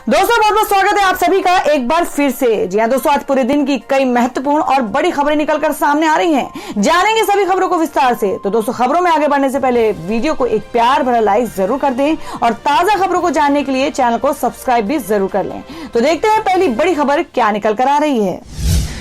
दोस्तों बहुत बहुत स्वागत है आप सभी का एक बार फिर से। जी हाँ दोस्तों, आज पूरे दिन की कई महत्वपूर्ण और बड़ी खबरें निकलकर सामने आ रही हैं। जानेंगे सभी खबरों को विस्तार से। तो दोस्तों खबरों में आगे बढ़ने से पहले वीडियो को एक प्यार भरा लाइक जरूर कर दें और ताजा खबरों को जानने के लिए चैनल को सब्सक्राइब भी जरूर कर लें। तो देखते हैं पहली बड़ी खबर क्या निकल कर आ रही है।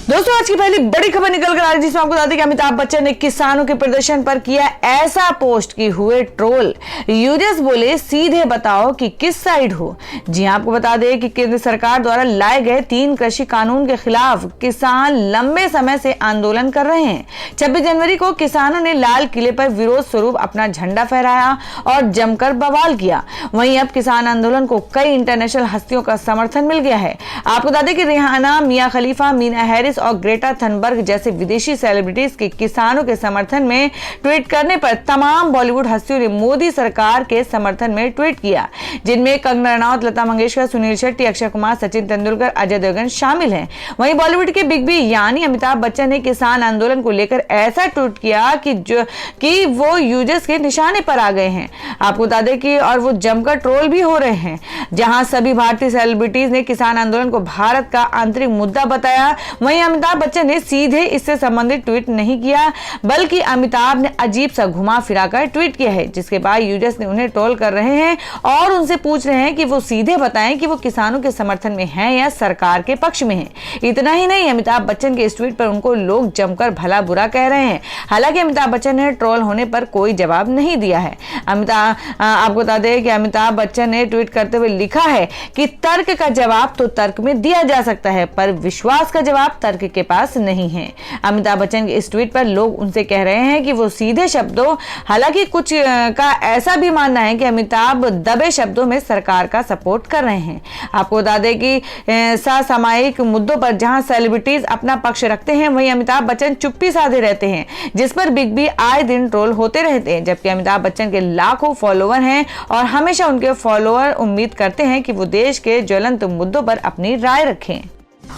दोस्तों आज की पहली बड़ी खबर निकल कर आ रही है जिसमें आपको बता दें कि अमिताभ बच्चन ने किसानों के प्रदर्शन पर किया ऐसा पोस्ट कि हुए ट्रोल। यूजर्स बोले सीधे बताओ कि किस साइड हो। जी हां, आपको बता दें कि केंद्र सरकार द्वारा लाए गए 3 कृषि कानून के खिलाफ किसान लंबे समय से आंदोलन कर रहे हैं। 26 जनवरी को किसानों ने लाल किले पर विरोध स्वरूप अपना झंडा फहराया और जमकर बवाल किया। वहीं अब किसान आंदोलन को कई इंटरनेशनल हस्तियों का समर्थन मिल गया है। आपको बता दें कि रिहाना, मिया खलीफा, मीना हैरिस और ग्रेटा थनबर्ग जैसे विदेशी सेलिब्रिटीज के किसानों के समर्थन में ट्वीट करने पर तमाम बॉलीवुड हस्तियों ने मोदी सरकार के समर्थन में ट्वीट किया, जिनमें कंगना रनौत, लता मंगेशकर, सुनील शेट्टी, अक्षय कुमार, सचिन तेंदुलकर, अजय देवगन शामिल हैं। वहीं बॉलीवुड के बिग बी यानी अमिताभ बच्चन ने किसान आंदोलन को लेकर ऐसा ट्वीट किया कि वो यूजर्स के निशाने पर आ गए हैं। आपको बता दें कि और वो जमकर ट्रोल भी हो रहे हैं। जहां सभी भारतीय सेलिब्रिटीज ने किसान आंदोलन को भारत का आंतरिक मुद्दा बताया, वहीं अमिताभ बच्चन ने सीधे इससे संबंधित ट्वीट नहीं किया, बल्कि अमिताभ ने अजीब सा घुमा फिराकर ट्वीट किया है, जिसके बाद यूजर्स ने उन्हें ट्रोल कर रहे हैं और उनसे पूछ रहे हैं कि वो सीधे बताएं कि वो किसानों के समर्थन में हैं या सरकार के पक्ष में हैं। इतना ही नहीं, अमिताभ बच्चन के इस ट्वीट पर उनको लोग जमकर भला बुरा कह रहे हैं। हालांकि अमिताभ बच्चन ने ट्रोल होने पर कोई जवाब नहीं दिया है। आपको बता दें कि अमिताभ बच्चन ने ट्वीट करते हुए लिखा है कि तर्क का जवाब तो तर्क में दिया जा सकता है, पर विश्वास का जवाब तर्क के पास नहीं है। अमिताभ बच्चन के इस ट्वीट पर लोग उनसे कह रहे हैं कि वो सीधे शब्दों, हालांकि कुछ का ऐसा भी मानना है कि अमिताभ दबे शब्दों में सरकार का सपोर्ट कर रहे हैं। आपको बता दें कि समसामयिक मुद्दों पर जहां सेलिब्रिटीज अपना पक्ष रखते हैं, वहीं अमिताभ बच्चन चुप्पी साधे रहते हैं, जिस पर बिग बी आए दिन ट्रोल होते रहते हैं। जबकि अमिताभ बच्चन के लाखों फॉलोअर हैं और हमेशा उनके फॉलोअर उम्मीद करते हैं कि वो देश के ज्वलंत मुद्दों पर अपनी राय रखें।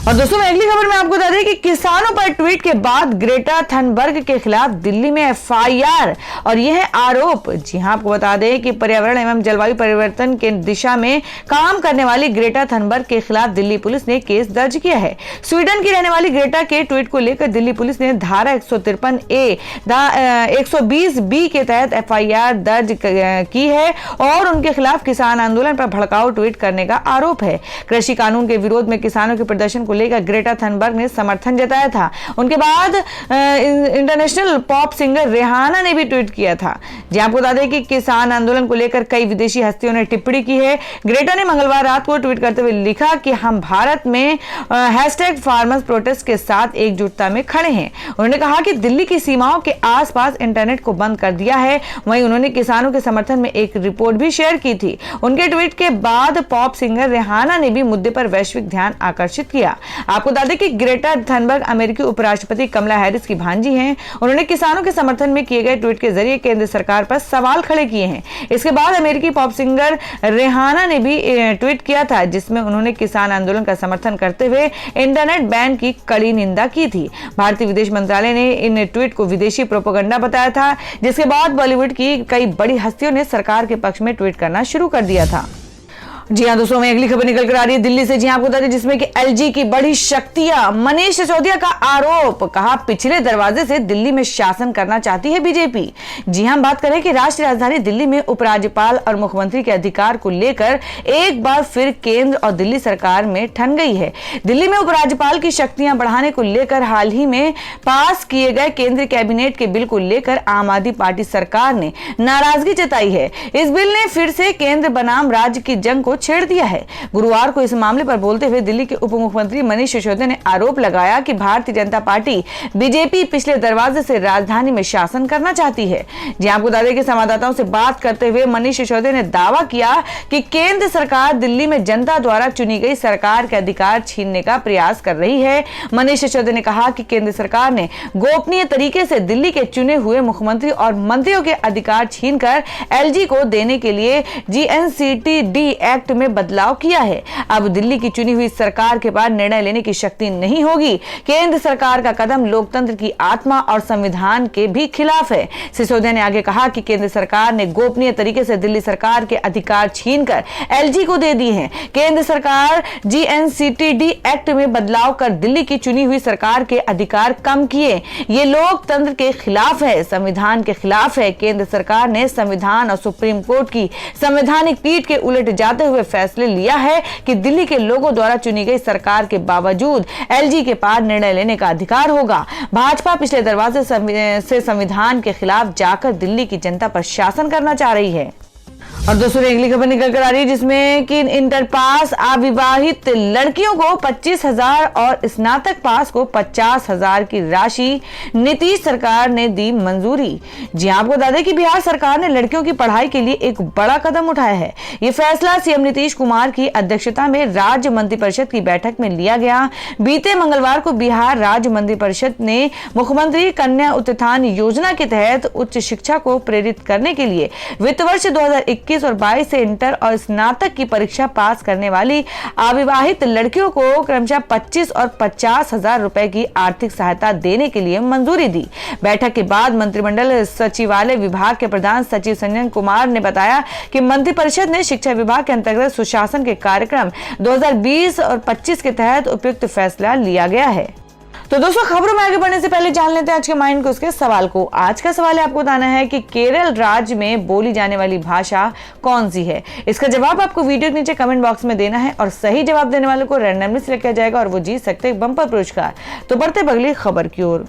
और दोस्तों अगली खबर में आपको बता दें कि किसानों पर ट्वीट के बाद ग्रेटा थनबर्ग के खिलाफ दिल्ली में एफआईआर और यह है आरोप। जी हां, आपको बता दें कि पर्यावरण एवं जलवायु परिवर्तन के दिशा में काम करने वाली ग्रेटा थनबर्ग के खिलाफ दिल्ली पुलिस ने केस दर्ज किया है। स्वीडन की रहने वाली ग्रेटा के ट्वीट को लेकर दिल्ली पुलिस ने धारा 153A 120B के तहत एफआईआर दर्ज की है और उनके खिलाफ किसान आंदोलन पर भड़काऊ ट्वीट करने का आरोप है। कृषि कानून के विरोध में किसानों के प्रदर्शन को लेकर ग्रेटा थनबर्ग ने समर्थन जताया था। उनके बाद इंटरनेशनल पॉप सिंगर रिहाना ने भी ट्वीट किया था। जी आपको बता दें कि किसान आंदोलन को लेकर कई विदेशी हस्तियों ने टिप्पणी की है। ग्रेटा ने मंगलवार रात को ट्वीट करते हुए लिखा कि हम भारत में #फार्मर्स प्रोटेस्ट के साथ एकजुटता में खड़े हैं। उन्होंने कहा कि दिल्ली की सीमाओं के आसपास इंटरनेट को बंद कर दिया है। वहीं उन्होंने किसानों के समर्थन में एक रिपोर्ट भी शेयर की थी। उनके ट्वीट के बाद पॉप सिंगर रिहाना ने भी मुद्दे पर वैश्विक ध्यान आकर्षित किया। आपको बता दें कि ग्रेटा थनबर्ग अमेरिकी उपराष्ट्रपति कमला हैरिस की भांजी हैं। उन्होंने किसानों के समर्थन में किए गए ट्वीट के जरिए केंद्र सरकार पर सवाल खड़े किए हैं। इसके बाद अमेरिकी पॉप सिंगर रिहाना ने भी ट्वीट किया था, जिसमें उन्होंने किसान आंदोलन का समर्थन करते हुए इंटरनेट बैन की कड़ी निंदा की थी। भारतीय विदेश मंत्रालय ने इन ट्वीट को विदेशी प्रोपेगेंडा बताया था, जिसके बाद बॉलीवुड की कई बड़ी हस्तियों ने सरकार के पक्ष में ट्वीट करना शुरू कर दिया था। जी हाँ दोस्तों, में अगली खबर निकल कर आ रही है दिल्ली से। जी आपको बता दें जिसमें कि एलजी की बड़ी शक्तियां, मनीष सिसोदिया का आरोप, कहा पिछले दरवाजे से दिल्ली में शासन करना चाहती है बीजेपी। जी हम बात करें कि राष्ट्रीय राजधानी दिल्ली में उपराज्यपाल और मुख्यमंत्री के अधिकार को लेकर एक बार फिर केंद्र और दिल्ली सरकार में ठन गई है। दिल्ली में उपराज्यपाल की शक्तियां बढ़ाने को लेकर हाल ही में पास किए गए केंद्रीय कैबिनेट के बिल को लेकर आम आदमी पार्टी सरकार ने नाराजगी जताई है। इस बिल ने फिर से केंद्र बनाम राज्य की जंग को छेड़ दिया है। गुरुवार को इस मामले पर बोलते हुए दिल्ली के उप मुख्यमंत्री मनीष सिसोदिया ने आरोप लगाया कि भारतीय जनता पार्टी बीजेपी पिछले दरवाजे से राजधानी में शासन करना चाहती है। जी आपको बता दें कि संवाददाताओं से बात करते हुए मनीष सिसोदिया ने दावा किया कि केंद्र सरकार दिल्ली में जनता द्वारा चुनी गई सरकार के अधिकार छीनने का प्रयास कर रही है। मनीष सिसोदिया ने कहा कि केंद्र सरकार ने गोपनीय तरीके से दिल्ली के चुने हुए मुख्यमंत्री और मंत्रियों के अधिकार छीनकर एलजी को देने के लिए जीएनसीटीडी एक्ट एक्ट में बदलाव किया है। अब दिल्ली की चुनी हुई सरकार के पास निर्णय लेने की शक्ति नहीं होगी। केंद्र सरकार का कदम लोकतंत्र की आत्मा और संविधान के भी खिलाफ है। सिसोदिया ने आगे कहा कि केंद्र सरकार ने गोपनीय तरीके से दिल्ली सरकार के अधिकार छीनकर एलजी को दे दिए हैं। केंद्र सरकार जीएनसीटीडी एक्ट में बदलाव कर दिल्ली की चुनी हुई सरकार के अधिकार कम किए। ये लोकतंत्र के खिलाफ है, संविधान के खिलाफ है। केंद्र सरकार ने संविधान और सुप्रीम कोर्ट की संवैधानिक पीठ के उलट जाते हुए फैसले लिया है कि दिल्ली के लोगों द्वारा चुनी गई सरकार के बावजूद एलजी के पास निर्णय लेने का अधिकार होगा। भाजपा पिछले दरवाजे से संविधान के खिलाफ जाकर दिल्ली की जनता पर शासन करना चाह रही है। और दोस्तों अगली खबर निकल कर आ रही है जिसमें कि इंटर पास अविवाहित लड़कियों को 25,000 और स्नातक पास को 50,000 की राशि नीतीश सरकार ने दी मंजूरी। जी आपको बता दें कि बिहार सरकार ने लड़कियों की पढ़ाई के लिए एक बड़ा कदम उठाया है। ये फैसला सीएम नीतीश कुमार की अध्यक्षता में राज्य मंत्रिपरिषद की बैठक में लिया गया। बीते मंगलवार को बिहार राज्य मंत्रिपरिषद ने मुख्यमंत्री कन्या उत्थान योजना के तहत उच्च शिक्षा को प्रेरित करने के लिए वित्त वर्ष 2021 और 22 से इंटर और स्नातक की परीक्षा पास करने वाली अविवाहित लड़कियों को क्रमशः 25 और 50,000 रुपए की आर्थिक सहायता देने के लिए मंजूरी दी। बैठक के बाद मंत्रिमंडल सचिवालय विभाग के प्रधान सचिव संजय कुमार ने बताया कि मंत्रिपरिषद ने शिक्षा विभाग के अंतर्गत सुशासन के कार्यक्रम 2020 और 25 के तहत उपयुक्त फैसला लिया गया है। तो दोस्तों खबरों में आगे बढ़ने से पहले जान लेते हैं आज के माइंड को उसके सवाल को। आज का सवाल है आपको बताना है कि केरल राज्य में बोली जाने वाली भाषा कौन सी है। इसका जवाब आपको वीडियो के नीचे कमेंट बॉक्स में देना है और सही जवाब देने वाले को रैंडमली सिलेक्ट किया जाएगा और वो जीत सकते हैं बम्पर पुरस्कार। तो बढ़ते अगली खबर की ओर।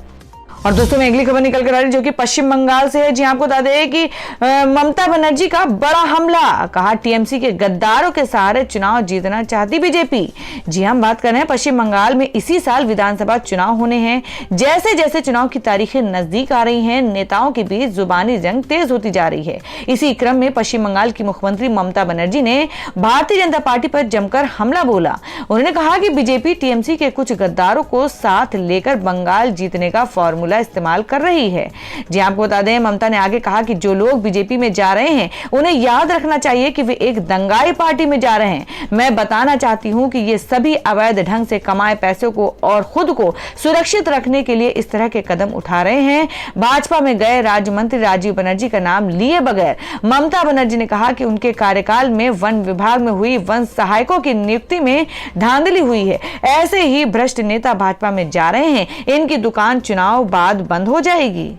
और दोस्तों में अगली खबर निकल कर आ रही जो कि पश्चिम बंगाल से है। जी आपको बता दें कि ममता बनर्जी का बड़ा हमला, कहा टीएमसी के गद्दारों के सहारे चुनाव जीतना चाहती बीजेपी। जी हम बात कर रहे हैं पश्चिम बंगाल में इसी साल विधानसभा चुनाव होने हैं। जैसे जैसे चुनाव की तारीखें नजदीक आ रही हैं, नेताओं के बीच जुबानी जंग तेज होती जा रही है। इसी क्रम में पश्चिम बंगाल की मुख्यमंत्री ममता बनर्जी ने भारतीय जनता पार्टी पर जमकर हमला बोला। उन्होंने कहा कि बीजेपी टीएमसी के कुछ गद्दारों को साथ लेकर बंगाल जीतने का फॉर्मूला इस्तेमाल कर रही है। जी आपको बता दें ममता ने आगे कहा कि जो लोग बीजेपी में जा रहे हैं उन्हें याद रखना चाहिए कि वे एक दंगाई पार्टी में जा रहे हैं। मैं बताना चाहती हूं कि ये सभी अवैध ढंग से कमाए पैसों को और खुद को सुरक्षित रखने के लिए इस तरह के कदम उठा रहे हैं। भाजपा में गए राज्य मंत्री राजीव बनर्जी का नाम लिए बगैर ममता बनर्जी ने कहा कि उनके कार्यकाल में वन विभाग में हुई वन सहायकों की नियुक्ति में धांधली हुई है। ऐसे ही भ्रष्ट नेता भाजपा में जा रहे हैं, इनकी दुकान चुनाव बाद बंद हो जाएगी।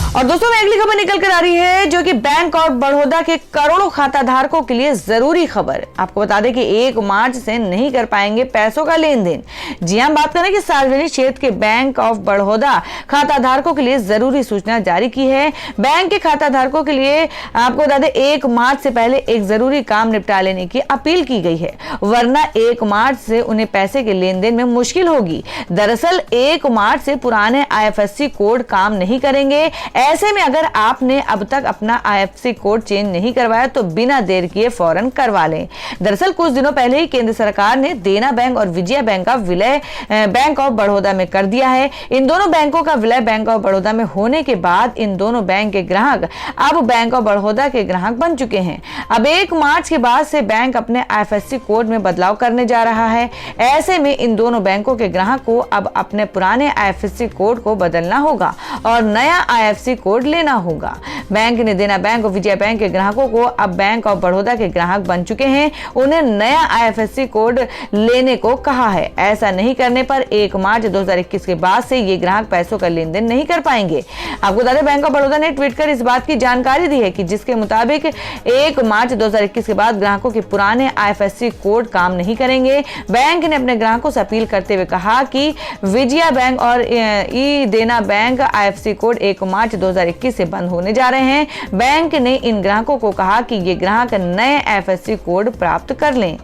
और दोस्तों में अगली खबर निकल कर आ रही है जो कि बैंक ऑफ बड़ौदा के करोड़ों खाता धारकों के लिए जरूरी खबर। आपको बता दें कि 1 मार्च से नहीं कर पाएंगे पैसों का लेन देन। जी हम बात करें कि सार्वजनिक क्षेत्र के बैंक ऑफ बड़ौदा खाता धारकों के लिए जरूरी सूचना जारी की है। बैंक के खाता धारकों के लिए आपको बता दें 1 मार्च से पहले एक जरूरी काम निपटा लेने की अपील की गई है, वरना 1 मार्च से उन्हें पैसे के लेन देन में मुश्किल होगी। दरअसल 1 मार्च से पुराने IFSC कोड काम नहीं करेंगे। ऐसे में अगर आपने अब तक अपना IFSC कोड चेंज नहीं करवाया तो बिना देर किए फौरन करवा लें। दरअसल कुछ दिनों पहले ही केंद्र सरकार ने देना बैंक और विजया बैंक का विलय बैंक ऑफ बड़ौदा में कर दिया है। इन दोनों बैंकों का विलय बैंक ऑफ बड़ौदा में होने के बाद इन दोनों बैंक के ग्राहक अब बैंक ऑफ बड़ौदा के ग्राहक बन चुके हैं। अब 1 मार्च के बाद से बैंक अपने IFSC कोड में बदलाव करने जा रहा है। ऐसे में इन दोनों बैंकों के ग्राहक को अब अपने पुराने IFSC कोड को बदलना होगा और नया IFSC कोड लेना होगा। बैंक ने देना बैंक और विजया बैंक के ग्राहकों को अब बैंक ऑफ बड़ौदा के ग्राहक बन चुके हैं, उन्हें नया IFSC कोड लेने को कहा है। ऐसा नहीं करने पर 1 मार्च 2021 के बाद से ये ग्राहक पैसों का लेन देन नहीं कर पाएंगे। आपको बता दें बैंक ऑफ बड़ौदा ने ट्वीट कर इस बात की जानकारी दी है कि जिसके मुताबिक 1 मार्च 2021 के बाद ग्राहकों के पुराने IFSC कोड काम नहीं करेंगे। बैंक ने अपने ग्राहकों से अपील करते हुए कहा कि विजया बैंक और ई देना बैंक IFSC कोड 1 मार्च 2021 से बंद होने जा रहे हैं। बैंक ने इन ग्राहकों को कहा कि ये ग्राहक नए IFSC कोड प्राप्त कर लें।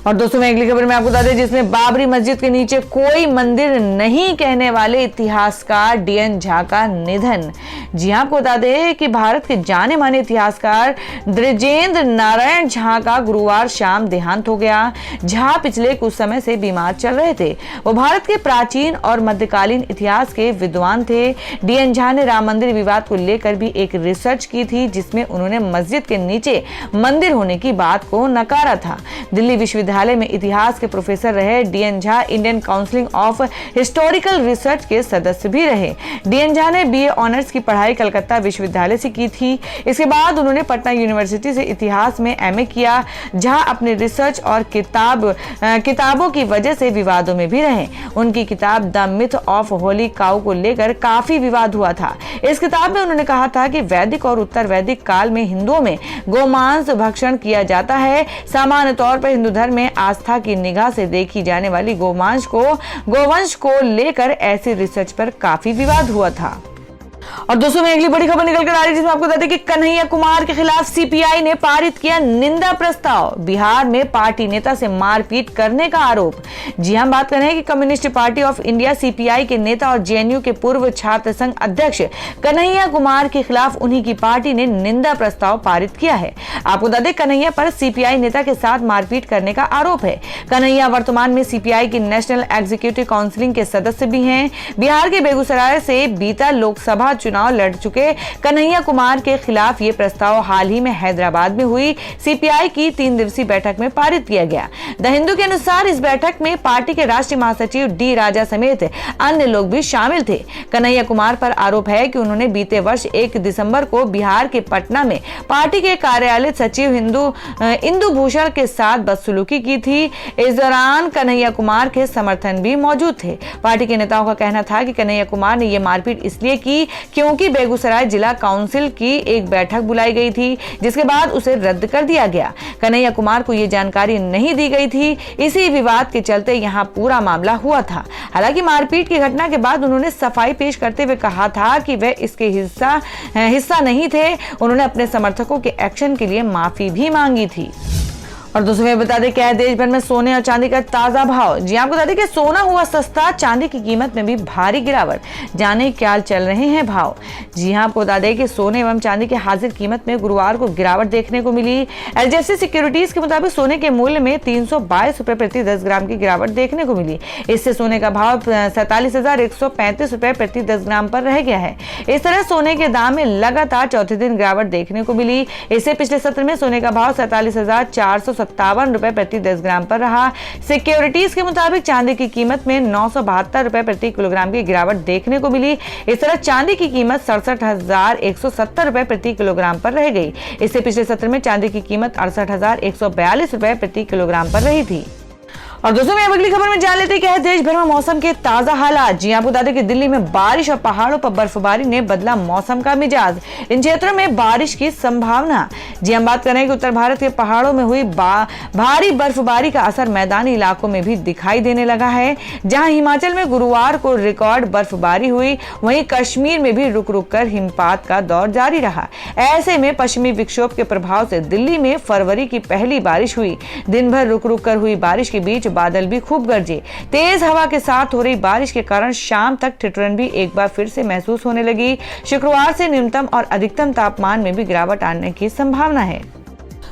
और दोस्तों मैं अगली खबर में आपको बता दें, जिसमें बाबरी मस्जिद के नीचे कोई मंदिर नहीं कहने वाले इतिहासकार डीएन झा का निधन। जी हां, आपको बता दें कि भारत के जाने माने इतिहासकार द्विजेंद्र नारायण झा का गुरुवार शाम देहांत हो गया। झा पिछले कुछ समय से बीमार चल रहे थे। वो भारत के प्राचीन और मध्यकालीन इतिहास के विद्वान थे। डीएन झा ने राम मंदिर विवाद को लेकर भी एक रिसर्च की थी, जिसमें उन्होंने मस्जिद के नीचे मंदिर होने की बात को नकारा था। दिल्ली विश्वविद्यालय में इतिहास के प्रोफेसर रहे DN Jha Indian Council of Historical Research के सदस्य भी रहे। डीएन झा ने बीए ऑनर्स की पढ़ाई कलकत्ता विश्वविद्यालय से की थी। इसके बाद उन्होंने पटना यूनिवर्सिटी से इतिहास में एमए किया। झा अपने रिसर्च और किताबों की वजह से विवादों में भी रहे। उनकी किताब the myth of Holi cow को लेकर काफी विवाद हुआ था। इस किताब में उन्होंने कहा था कि वैदिक और उत्तर वैदिक काल में हिंदुओं में गोमांस भक्षण किया जाता है। सामान्य तौर पर हिंदू धर्म में आस्था की निगाह से देखी जाने वाली गोवंश को लेकर ऐसी रिसर्च पर काफी विवाद हुआ था। और दोस्तों में अगली बड़ी खबर निकल कर आ रही है, जिसमें आपको बता दें कि कन्हैया कुमार के खिलाफ सीपीआई ने पारित किया निंदा प्रस्ताव। बिहार में पार्टी नेता से मारपीट करने का आरोप। जी हम बात कर रहे हैं कि communist party of India CPI के नेता और जेएनयू के पूर्व छात्र संघ अध्यक्ष कन्हैया कुमार के खिलाफ उन्हीं की पार्टी ने निंदा प्रस्ताव पारित किया है। आपको बता दें, कन्हैया पर सीपीआई नेता के साथ मारपीट करने का आरोप है। कन्हैया वर्तमान में सीपीआई की नेशनल एग्जीक्यूटिव काउंसिल के सदस्य भी हैं। बिहार के बेगूसराय से बीता लोकसभा चुनाव लड़ चुके कन्हैया कुमार के खिलाफ ये प्रस्ताव हाल ही में हैदराबाद में हुई सीपीआई की 3 दिवसीय बैठक में पारित किया गया। द हिंदू के अनुसार इस बैठक में पार्टी के राष्ट्रीय महासचिव डी राजा समेत अन्य लोग भी शामिल थे। कन्हैया कुमार पर आरोप है कि उन्होंने बीते वर्ष 1 दिसंबर को बिहार के पटना में पार्टी के कार्यालय सचिव इंदु भूषण के साथ बदसलूकी की थी। इस दौरान कन्हैया कुमार के समर्थन भी मौजूद थे। पार्टी के नेताओं का कहना था कि कन्हैया कुमार ने यह मारपीट इसलिए की क्योंकि बेगूसराय जिला काउंसिल की एक बैठक बुलाई गई थी, जिसके बाद उसे रद्द कर दिया गया। कन्हैया कुमार को यह जानकारी नहीं दी गई थी। इसी विवाद के चलते यहां पूरा मामला हुआ था। हालांकि मारपीट की घटना के बाद उन्होंने सफाई पेश करते हुए कहा था कि वे इसके हिस्सा नहीं थे। उन्होंने अपने समर्थकों के एक्शन के लिए माफी भी मांगी थी। और दोस्तों मैं बता दें क्या है देश भर में सोने और चांदी का ताजा भाव। जी आपको बता दें कि सोना हुआ सस्ता, चांदी की कीमत में भी भारी गिरावट। जाने क्या चल रहे हैं भाव। जी हां, आपको बता दें कि सोने एवं चांदी की हाजिर कीमत में गुरुवार को गिरावट देखने को मिली। एचडीएफसी सिक्योरिटीज के मुताबिक सोने के मूल्य में 322 रुपए प्रति 10 ग्राम की गिरावट देखने को मिली। इससे सोने का भाव 47,135 रुपए प्रति 10 ग्राम पर रह गया है। इस तरह सोने के दाम में लगातार चौथे दिन गिरावट देखने को मिली। इससे पिछले सत्र में सोने का भाव 47,457 रुपए प्रति 10 ग्राम पर रहा। सिक्योरिटीज के मुताबिक चांदी की कीमत में 972 रुपए प्रति किलोग्राम की गिरावट देखने को मिली। इस तरह चांदी की कीमत 67,170 रुपए प्रति किलोग्राम पर रह गई। इससे पिछले सत्र में चांदी की कीमत 68,142 रुपए प्रति किलोग्राम पर रही थी। और दोस्तों मैं अगली खबर में जान लेते हैं कि देश भर में मौसम के ताजा हालात। जी आपको बता दें कि दिल्ली में बारिश और पहाड़ों पर बर्फबारी ने बदला मौसम का मिजाज। इन क्षेत्रों में बारिश की संभावना। जी हम बात कर रहे हैं कि उत्तर भारत के पहाड़ों में हुई भारी बर्फबारी का असर मैदानी इलाकों में भी दिखाई देने लगा है। जहां हिमाचल में गुरुवार को रिकॉर्ड बर्फबारी हुई, वहीं कश्मीर में भी रुक रुक कर हिमपात का दौर जारी रहा। ऐसे में पश्चिमी विक्षोभ के प्रभाव से दिल्ली में फरवरी की पहली बारिश हुई। दिन भर रुक रुक कर हुई बारिश के बीच बादल भी खूब गरजे। तेज हवा के साथ हो रही बारिश के कारण शाम तक ठिठुरन भी एक बार फिर से महसूस होने लगी। शुक्रवार से न्यूनतम और अधिकतम तापमान में भी गिरावट आने की संभावना है।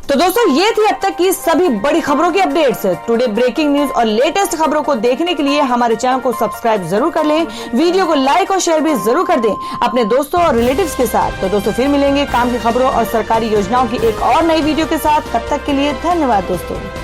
तो दोस्तों ये थी अब तक की सभी बड़ी खबरों की अपडेट्स। टुडे ब्रेकिंग न्यूज और लेटेस्ट खबरों को देखने के लिए हमारे चैनल को सब्सक्राइब जरूर कर लें। वीडियो को लाइक और शेयर भी जरूर कर दें अपने दोस्तों और रिलेटिव्स के साथ। तो दोस्तों फिर मिलेंगे काम की खबरों और सरकारी योजनाओं की एक और नई वीडियो के साथ। तब तक के लिए धन्यवाद दोस्तों।